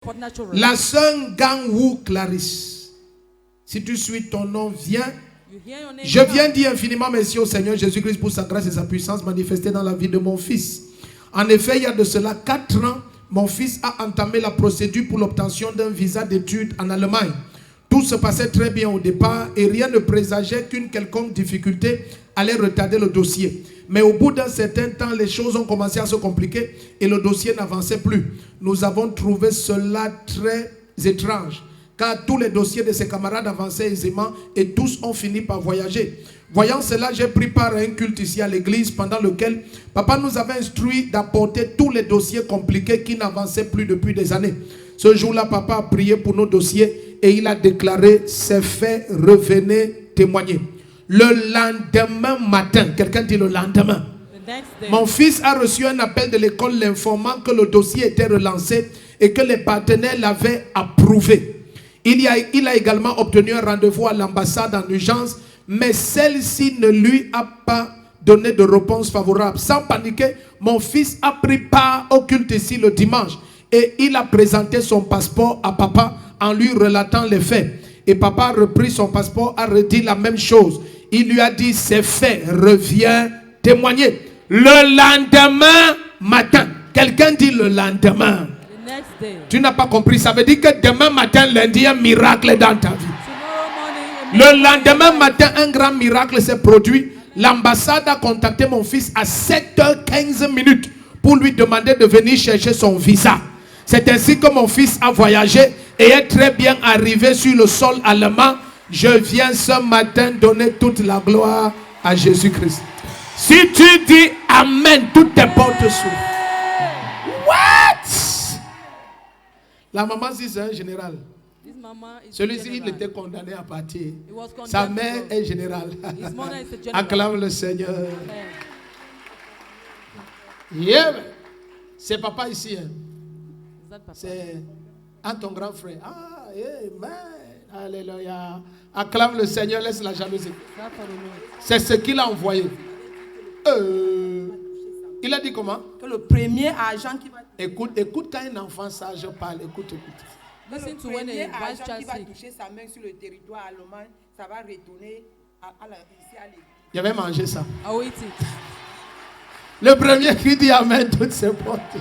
La sœur Gang-Woo Clarisse, si tu suis ton nom, viens. Je viens dire infiniment merci au Seigneur Jésus-Christ pour sa grâce et sa puissance manifestée dans la vie de mon fils. En effet, il y a de cela 4 ans, mon fils a entamé la procédure pour l'obtention d'un visa d'études en Allemagne. Tout se passait très bien au départ et rien ne présageait qu'une quelconque difficulté allait retarder le dossier. Mais au bout d'un certain temps, les choses ont commencé à se compliquer et le dossier n'avançait plus. Nous avons trouvé cela très étrange, car tous les dossiers de ses camarades avançaient aisément et tous ont fini par voyager. Voyant cela, j'ai pris part à un culte ici à l'église pendant lequel papa nous avait instruit d'apporter tous les dossiers compliqués qui n'avançaient plus depuis des années. Ce jour-là, papa a prié pour nos dossiers et il a déclaré: c'est fait, revenez témoigner. Le lendemain matin, quelqu'un dit le lendemain, mon fils a reçu un appel de l'école l'informant que le dossier était relancé et que les partenaires l'avaient approuvé. Il a également obtenu un rendez-vous à l'ambassade en urgence, mais celle-ci ne lui a pas donné de réponse favorable. Sans paniquer, mon fils a pris part au culte ici le dimanche et il a présenté son passeport à papa en lui relatant les faits. Et papa a repris son passeport, a redit la même chose. Il lui a dit: c'est fait, reviens témoigner. Le lendemain matin, quelqu'un dit le lendemain. Tu n'as pas compris, ça veut dire que demain matin, lundi, un miracle dans ta vie. Le lendemain matin, un grand miracle s'est produit. L'ambassade a contacté mon fils à 7h15 pour lui demander de venir chercher son visa. C'est ainsi que mon fils a voyagé et est très bien arrivé sur le sol allemand. Je viens ce matin donner toute la gloire à Jésus-Christ. Si tu dis Amen, toutes tes portes s'ouvrent. What? La maman dit c'est un général. Celui-ci, il était condamné à partir. Sa mère est générale. Acclame le Seigneur. Yeah. C'est papa ici. Hein. C'est un ton grand frère. Ah, amen. Alléluia. Acclame le Seigneur, laisse la jalousie. C'est ce qu'il a envoyé. Il a dit comment? Que le premier agent qui va... Écoute quand un enfant sage parle. Écoute. Le premier agent qui va toucher sa main sur le territoire allemand, ça va retourner ici à l'église. Il avait mangé ça. Le premier qui dit Amen, toutes ses portes.